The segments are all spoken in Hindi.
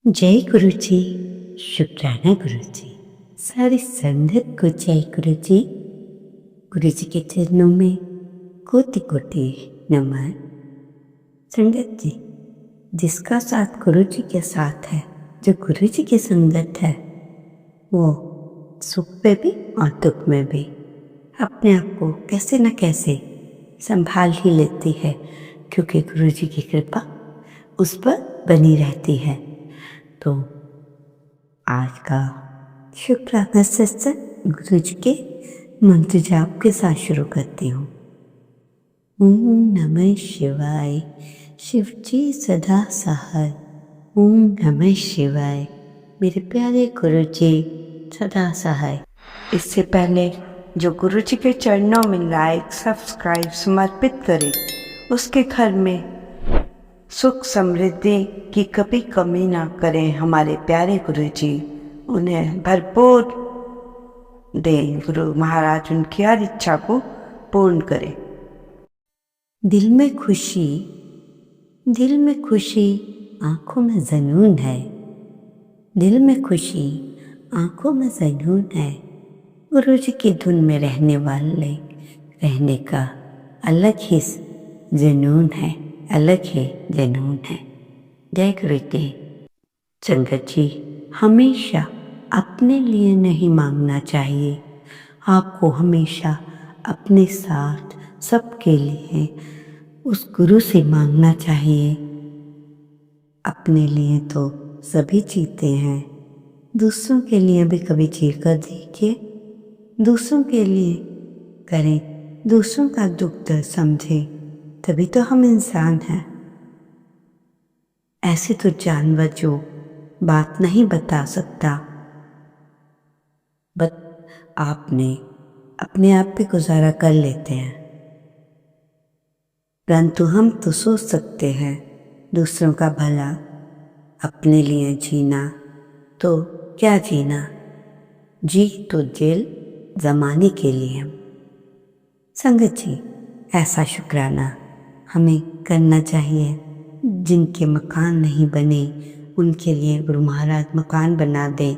जय गुरु जी। शुक्राना गुरु जी। सारी संगत को जय गुरु जी। गुरु जी के चरणों में कोटि कोटि नमन। संगत जी, जिसका साथ गुरु जी के साथ है, जो गुरु जी की संगत है, वो सुख में भी और दुख में भी अपने आप को कैसे न कैसे संभाल ही लेती है, क्योंकि गुरु जी की कृपा उस पर बनी रहती है। तो आज का शुक्राना सत्संग गुरु जी के मंत्र जाप के साथ शुरू करती हूँ। ओम नमः शिवाय, शिव जी सदा सहाय। ओम नमः शिवाय, मेरे प्यारे गुरु जी सदा सहाय। इससे पहले जो गुरु जी के चरणों में लाइक सब्सक्राइब समर्पित करे, उसके घर में सुख समृद्धि की कभी कमी ना करें हमारे प्यारे गुरु जी। उन्हें भरपूर दें, गुरु महाराज उनकी हर इच्छा को पूर्ण करें। दिल में खुशी, दिल में खुशी, आंखों में जुनून है। दिल में खुशी, आंखों में जुनून है। गुरु जी की धुन में रहने वाले रहने का अलग ही जुनून है, अलग ही जुनून है। जय गुरु जी। संगत जी, हमेशा अपने लिए नहीं मांगना चाहिए, आपको हमेशा अपने साथ सबके लिए उस गुरु से मांगना चाहिए। अपने लिए तो सभी जीते हैं, दूसरों के लिए भी कभी जी कर देखिए। दूसरों के लिए करें, दूसरों का दुख दर्द समझें, तभी तो हम इंसान हैं। ऐसे तो जानवर जो बात नहीं बता सकता, बट आपने अपने आप पे गुजारा कर लेते हैं, परंतु हम तो सोच सकते हैं दूसरों का भला। अपने लिए जीना तो क्या जीना, जी तो जेल जमाने के लिए। संगत जी, ऐसा शुक्राना हमें करना चाहिए। जिनके मकान नहीं बने उनके लिए गुरु महाराज मकान बना दें।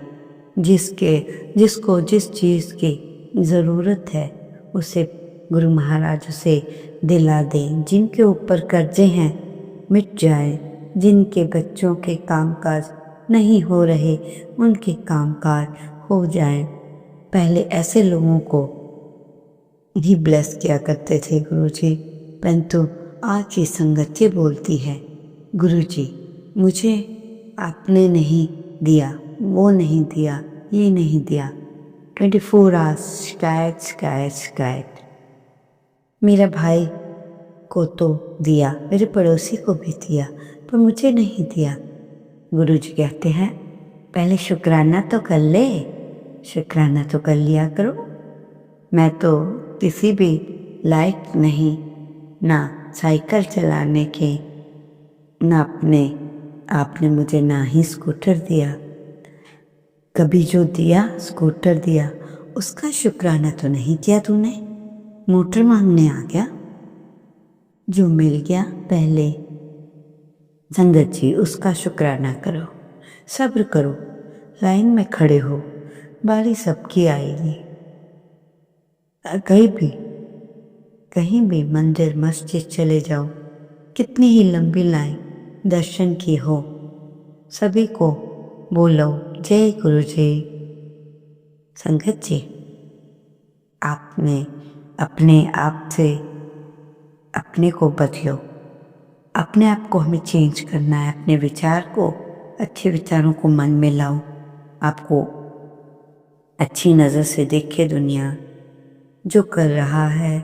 जिसको जिस चीज़ की ज़रूरत है उसे गुरु महाराज उसे दिला दें। जिनके ऊपर कर्जे हैं मिट जाए, जिनके बच्चों के कामकाज नहीं हो रहे उनके कामकाज हो जाए। पहले ऐसे लोगों को ही ब्लेस किया करते थे गुरु जी, परंतु आज की संगत ये बोलती है, गुरु जी मुझे आपने नहीं दिया, वो नहीं दिया, ये नहीं दिया। 24 आवर्स शिकायत शिकायत शिकायत। मेरा भाई को तो दिया, मेरे पड़ोसी को भी दिया, पर मुझे नहीं दिया। गुरु जी कहते हैं पहले शुक्राना तो कर ले, शुक्राना तो कर लिया करो। मैं तो किसी भी लायक नहीं, ना साइकिल चलाने के, ना आपने मुझे ना ही स्कूटर दिया। कभी जो दिया स्कूटर दिया उसका शुक्राना तो नहीं किया तूने, मोटर मांगने आ गया। जो मिल गया पहले संगत जी उसका शुक्राना करो, सब्र करो, लाइन में खड़े हो, बारी सबकी आएगी। कहीं भी मंदिर मस्जिद चले जाओ, कितनी ही लंबी लाइन दर्शन की हो, सभी को बोलो जय गुरु जी। संगत जी, आपने अपने आप से अपने को बदलो। अपने आप को हमें चेंज करना है, अपने विचार को, अच्छे विचारों को मन में लाओ। आपको अच्छी नज़र से देखे दुनिया। जो कर रहा है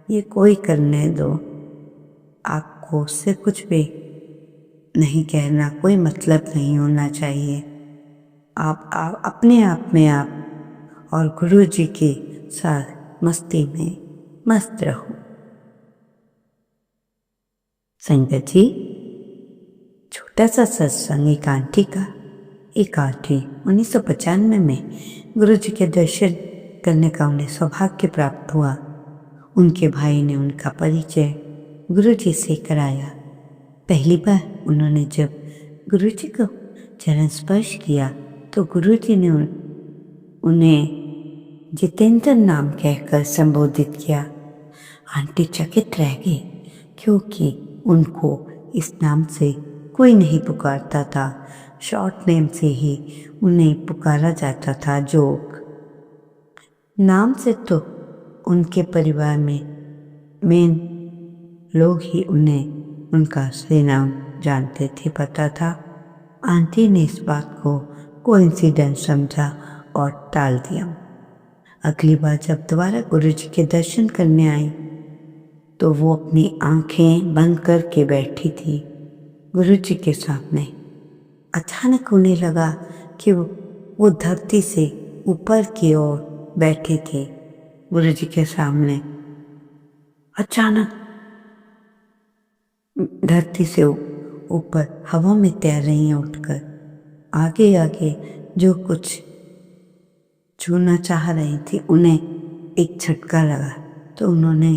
ये कोई करने दो, आपको उससे कुछ भी नहीं कहना, कोई मतलब नहीं होना चाहिए। आप अपने आप में आप और गुरु जी के साथ मस्ती में मस्त रहो। संगत जी, छोटा सा सत्संग एक आंटी 1995 में गुरु जी के दर्शन करने का उन्हें सौभाग्य प्राप्त हुआ। उनके भाई ने उनका परिचय गुरु जी से कराया। पहली बार उन्होंने जब गुरु जी को चरण स्पर्श किया तो गुरुजी ने उन्हें जितेंद्र नाम कहकर संबोधित किया। आंटी चकित रह गई क्योंकि उनको इस नाम से कोई नहीं पुकारता था। शॉर्ट नेम से ही उन्हें पुकारा जाता था। जोग नाम से तो उनके परिवार में मेन लोग ही उन्हें उनका असली नाम जानते थे, पता था। आंटी ने इस बात को कोइंसिडेंस समझा और टाल दिया। अगली बार जब दोबारा गुरुजी के दर्शन करने आई तो वो अपनी आंखें बंद करके बैठी थी गुरुजी के सामने। अचानक उन्हें लगा कि वो धरती से ऊपर की ओर बैठे थे गुरुजी के सामने। अचानक धरती से ऊपर हवा में तैर रही हैं उठकर। आगे आगे जो कुछ छूना चाह रही थी उन्हें एक झटका लगा तो उन्होंने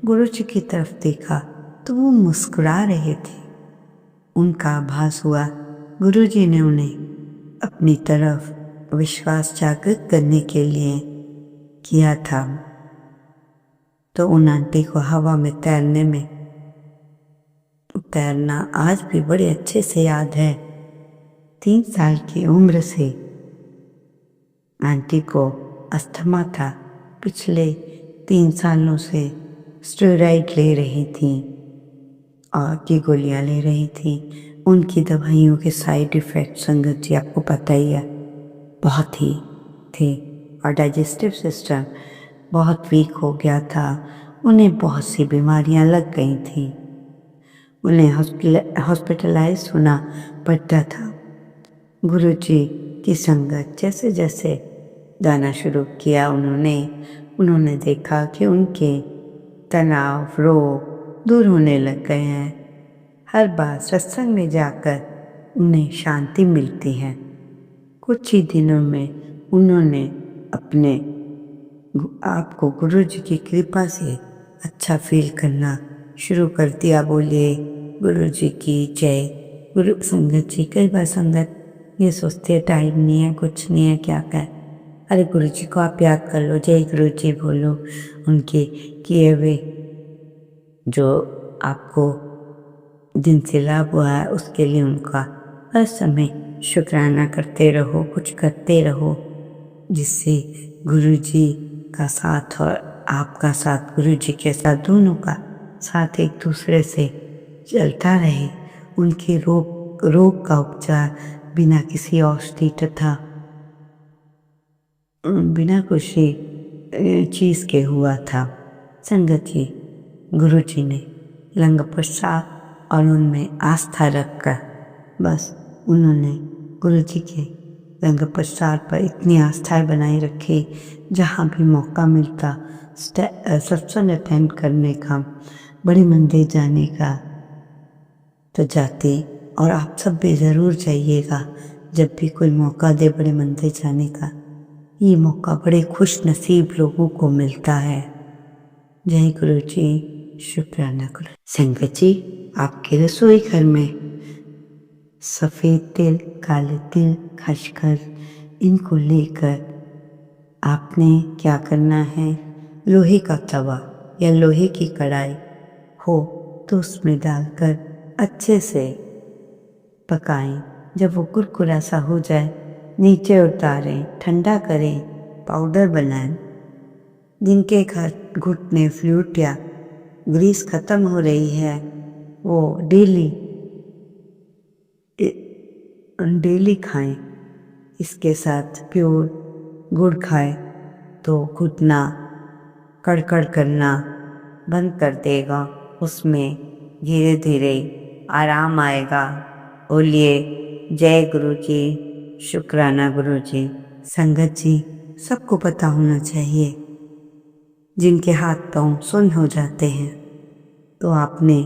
गुरुजी की तरफ देखा तो वो मुस्कुरा रहे थे। उनका आभास हुआ गुरुजी ने उन्हें अपनी तरफ विश्वास जागृत करने के लिए किया था। तो उन आंटी को हवा में तैरना आज भी बड़े अच्छे से याद है। 3 साल की उम्र से आंटी को अस्थमा था। पिछले 3 सालों से स्टेरॉइड ले रही थी और की गोलियां ले रही थी। उनकी दवाइयों के साइड इफ़ेक्ट संगत जी आपको पता ही है बहुत ही थे और डाइजेस्टिव सिस्टम बहुत वीक हो गया था। उन्हें बहुत सी बीमारियां लग गई थी। उन्हें हॉस्पिटलाइज होना पड़ता था। गुरुजी की संगत जैसे जैसे जाना शुरू किया उन्होंने देखा कि उनके तनाव रोग दूर होने लग गए हैं। हर बार सत्संग में जाकर उन्हें शांति मिलती है। कुछ ही दिनों में उन्होंने अपने आप को गुरुजी की कृपा से अच्छा फील करना शुरू कर दिया। बोलिए गुरुजी की जय। गुरु संगत जी कई बार संगत ये सोचते हैं टाइम नहीं है, कुछ नहीं है, क्या कर। अरे गुरुजी को आप याद कर लो, जय गुरुजी बोलो। उनके किए हुए जो आपको दिन से लाभ हुआ है उसके लिए उनका हर समय शुक्राना करते रहो, कुछ करते रहो जिससे गुरुजी का साथ और आपका साथ, गुरुजी के साथ दोनों का साथ एक दूसरे से चलता रहे। उनके रोग का उपचार बिना किसी औषधि तथा बिना किसी चीज़ के हुआ था। संगत जी गुरुजी ने लंग प्रसाद और उनमें आस्था रखकर बस उन्होंने गुरुजी के लंग प्रसाद पर इतनी आस्थाएं बनाए रखी। जहाँ भी मौका मिलता सत्संग अटेंड करने का, बड़े मंदिर जाने का तो जाते। और आप सब भी ज़रूर जाइएगा जब भी कोई मौका दे बड़े मंदिर जाने का। ये मौका बड़े खुश नसीब लोगों को मिलता है। जय गुरु जी, शुक्राना गुरु। संगत जी आपके रसोई घर में सफ़ेद तिल, काले तिल, खसखस इनको लेकर आपने क्या करना है, लोहे का तवा या लोहे की कढ़ाई हो तो उसमें डालकर अच्छे से पकाएं। जब वो कुरकुरा सा हो जाए नीचे उतारें, ठंडा करें, पाउडर बनाएं। जिनके घर घुटने फ्लूट या ग्रीस खत्म हो रही है वो डेली खाएं। इसके साथ प्योर गुड़ खाएं तो घुटना कड़कड़ करना बंद कर देगा। उसमें धीरे धीरे आराम आएगा। बोलिए जय गुरु जी, शुक्राना गुरु जी। संगत जी सबको पता होना चाहिए जिनके हाथ पांव सुन्न हो जाते हैं तो आपने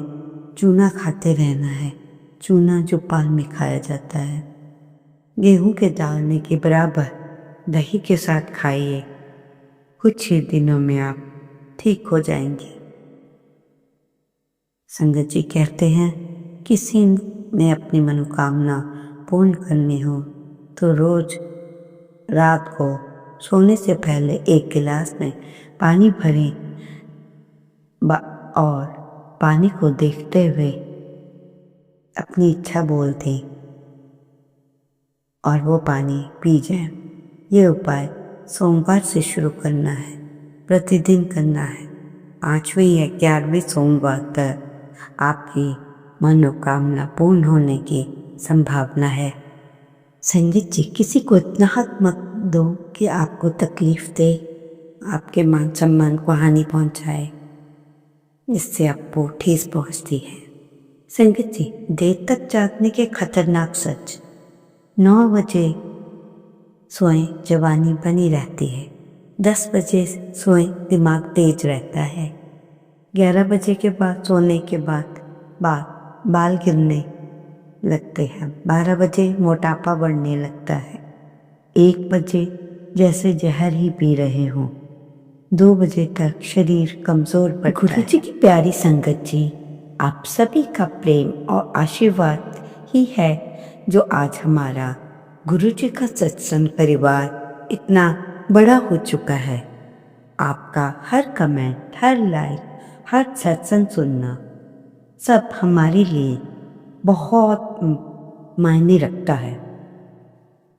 चूना खाते रहना है। चूना जो पान में खाया जाता है, गेहूं के दाने के बराबर दही के साथ खाइए। कुछ ही दिनों में आप ठीक हो जाएंगे। संगत जी कहते हैं किसी ने अपनी मनोकामना पूर्ण करनी हो तो रोज रात को सोने से पहले एक गिलास में पानी भरें और पानी को देखते हुए अपनी इच्छा बोल दें और वो पानी पी जाए। ये उपाय सोमवार से शुरू करना है, प्रतिदिन करना है। 5वें या 11वें सोमवार तक आपकी मनोकामना पूर्ण होने की संभावना है। संगीत जी, किसी को इतना हक मत दो कि आपको तकलीफ दे, आपके मान सम्मान को हानि पहुंचाए, इससे आपको ठेस पहुंचती है। संगीत जी, देर तक जागने के खतरनाक सच। 9 बजे सोएं, जवानी बनी रहती है। 10 बजे सोएं, दिमाग तेज रहता है। 11 बजे के बाद सोने के बाद बाल गिरने लगते हैं। 12 बजे मोटापा बढ़ने लगता है। 1 बजे जैसे जहर ही पी रहे हों। 2 बजे तक शरीर कमजोर पड़ता है। गुरु जी की प्यारी संगत जी, आप सभी का प्रेम और आशीर्वाद ही है जो आज हमारा गुरु जी का सत्संग परिवार इतना बड़ा हो चुका है। आपका हर कमेंट, हर लाइक, हर सत्संग सुनना सब हमारे लिए बहुत मायने रखता है।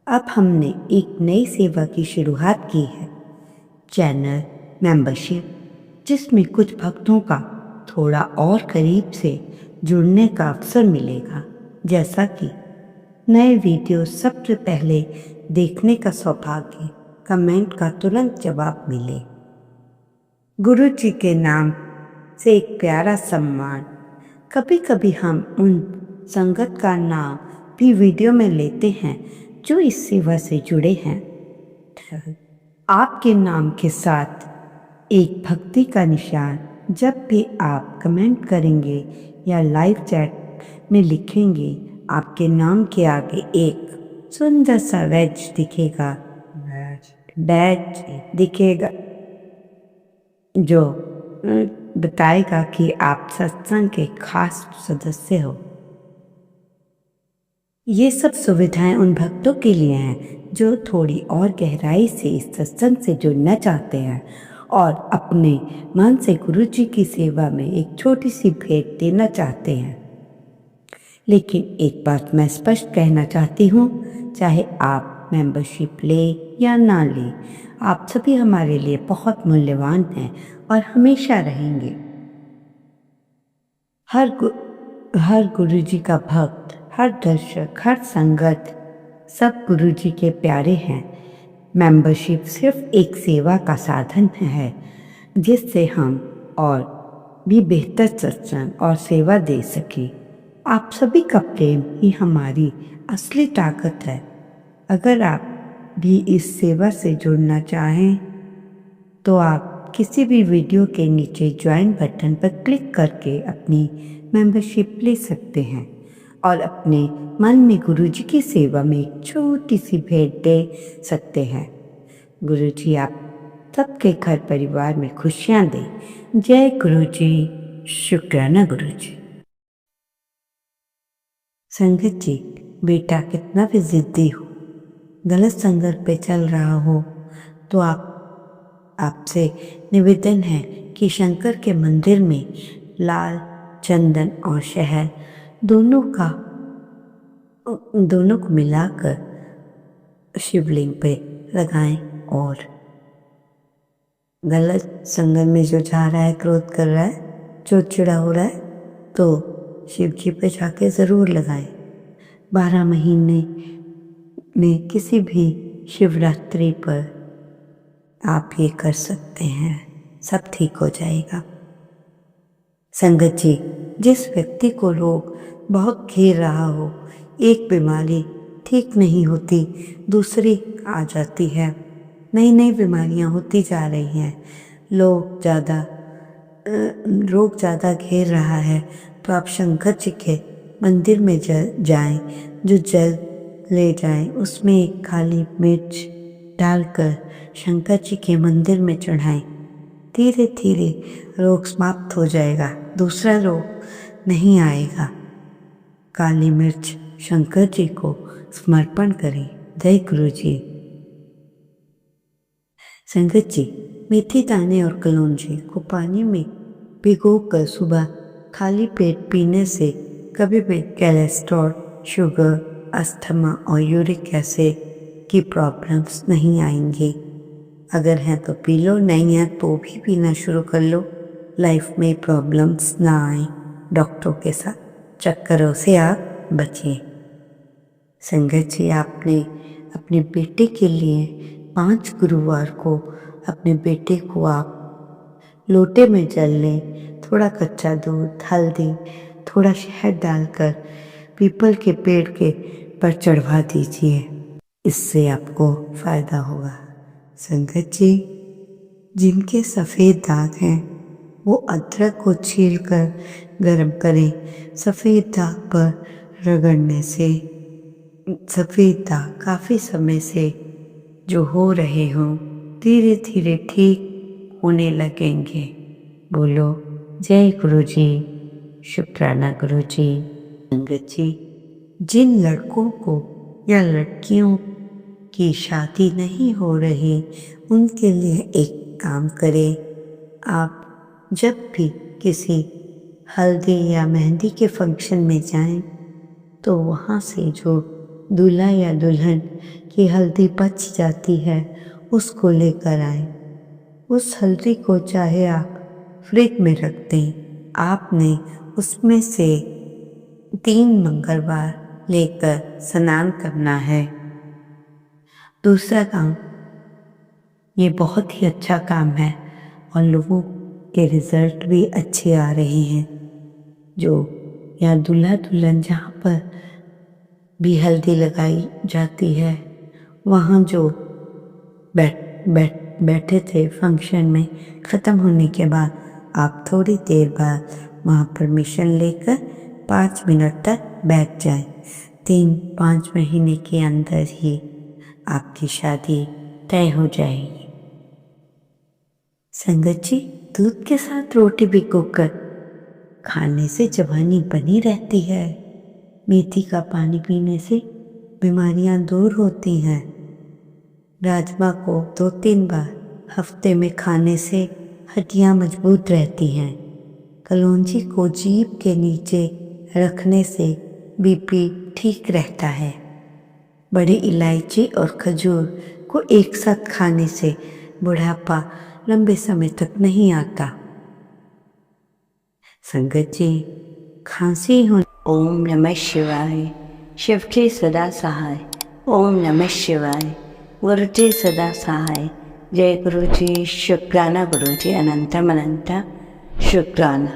अब हमने एक नई सेवा की शुरुआत की है, चैनल मेंबरशिप, जिसमें कुछ भक्तों का थोड़ा और करीब से जुड़ने का अवसर मिलेगा, जैसा कि नए वीडियो सबसे पहले देखने का सौभाग्य, कमेंट का तुरंत जवाब मिले, गुरु जी के नाम से एक प्यारा सम्मान। कभी कभी हम उन संगत का नाम भी वीडियो में लेते हैं जो इस सेवा से जुड़े हैं। आपके नाम के साथ एक भक्ति का निशान जब भी आप कमेंट करेंगे या लाइव चैट में लिखेंगे, आपके नाम के आगे एक सुंदर सा बैज दिखेगा जो बताएगा कि आप सत्संग के खास सदस्य हो। ये सब सुविधाएं उन भक्तों के लिए हैं जो थोड़ी और गहराई से इस सत्संग से जुड़ना चाहते हैं और अपने मन से गुरु जी की सेवा में एक छोटी सी भेंट देना चाहते हैं। लेकिन एक बात मैं स्पष्ट कहना चाहती हूँ, चाहे आप मेंबरशिप ले या ना ले, आप सभी हमारे लिए बहुत मूल्यवान हैं और हमेशा रहेंगे। हर गुरु जी का भक्त, हर दर्शक, हर संगत, सब गुरु जी के प्यारे हैं। मेंबरशिप सिर्फ एक सेवा का साधन है जिससे हम और भी बेहतर सत्संग और सेवा दे सके। आप सभी का प्रेम ही हमारी असली ताकत है। अगर आप भी इस सेवा से जुड़ना चाहें तो आप किसी भी वीडियो के नीचे ज्वाइन बटन पर क्लिक करके अपनी मेंबरशिप ले सकते हैं और अपने मन में गुरु जी की सेवा में एक छोटी सी भेंट दे सकते हैं। गुरु जी आप सबके घर परिवार में खुशियां दें। जय गुरु जी। शुक्राना गुरु जी। संगत जी, बेटा कितना भी जिद्दी हो, गलत संगत पे चल रहा हो तो आपसे निवेदन है कि शंकर के मंदिर में लाल चंदन और शहद दोनों को मिलाकर शिवलिंग पे लगाएं और गलत संगत में जो जा रहा है, क्रोध कर रहा है, चिड़चिड़ा हो रहा है, तो शिव जी पे जाके ज़रूर लगाएं। 12 महीने में किसी भी शिवरात्रि पर आप ये कर सकते हैं, सब ठीक हो जाएगा। संगत जी, जिस व्यक्ति को रोग बहुत घेर रहा हो, एक बीमारी ठीक नहीं होती, दूसरी आ जाती है, नई नई बीमारियां होती जा रही हैं, रोग ज़्यादा घेर रहा है, तो आप शंकर जी के मंदिर में जाएं, जो जल ले जाएं, उसमें एक काली मिर्च डालकर शंकर जी के मंदिर में चढ़ाएं। धीरे धीरे रोग समाप्त हो जाएगा, दूसरा रोग नहीं आएगा। काली मिर्च शंकर जी को समर्पण करें। जय गुरु जी। संगत जी, मेथी दाने और कलौंजी को पानी में भिगोकर सुबह खाली पेट पीने से कभी भी कोलेस्ट्रॉल, शुगर, अस्थमा और यूरिक एसिड की प्रॉब्लम्स नहीं आएंगी। अगर हैं तो पी लो, नहीं है तो भी पीना शुरू कर लो। लाइफ में प्रॉब्लम्स ना आए, डॉक्टरों के साथ चक्करों से आप बचें। संगत जी, आपने अपने बेटे के लिए 5 गुरुवार को अपने बेटे को आप लोटे में जल लें, थोड़ा कच्चा दूध, हल्दी, थोड़ा शहद डालकर पीपल के पेड़ के पर चढ़वा दीजिए। इससे आपको फायदा होगा। संगत जी, जिनके सफ़ेद दाग हैं वो अदरक को छीलकर गर्म करें। सफ़ेद दाग पर रगड़ने से सफ़ेद दाग काफ़ी समय से जो हो रहे हों धीरे धीरे ठीक होने लगेंगे। बोलो जय गुरु जी, शुक्राना गुरु जी। संगत जी, जिन लड़कों को या लड़कियों की शादी नहीं हो रही उनके लिए एक काम करें। आप जब भी किसी हल्दी या मेहंदी के फंक्शन में जाएं तो वहाँ से जो दूल्हा या दुल्हन की हल्दी बच जाती है उसको लेकर आएं। उस हल्दी को चाहे आप फ्रिज में रख दें। आपने उसमें से 3 मंगलवार लेकर स्नान करना है। दूसरा काम, ये बहुत ही अच्छा काम है और लोगों के रिजल्ट भी अच्छे आ रहे हैं। जो या दूल्हा दुल्हन जहाँ पर भी हल्दी लगाई जाती है वहाँ जो बैठे थे फंक्शन में, ख़त्म होने के बाद आप थोड़ी देर बाद वहाँ परमिशन लेकर 5 मिनट तक बैठ जाएं। 3-5 महीने के अंदर ही आपकी शादी तय हो जाएगी। संगत जी, दूध के साथ रोटी भिगोकर खाने से जवानी बनी रहती है। मेथी का पानी पीने से बीमारियां दूर होती हैं। राजमा को 2-3 बार हफ्ते में खाने से हड्डियां मजबूत रहती हैं। कलौंजी को जीभ के नीचे रखने से बीपी ठीक रहता है। बड़ी इलायची और खजूर को एक साथ खाने से बुढ़ापा लंबे समय तक नहीं आता। संगत जी, खांसी हो। ओम नमः शिवाय। शिव के सदा सहाय। ओम नमः शिवाय। गुरु जी सदा सहाय। जय गुरु जी, शुक्राना गुरु जी, अनंतम अनंत शुक्राना।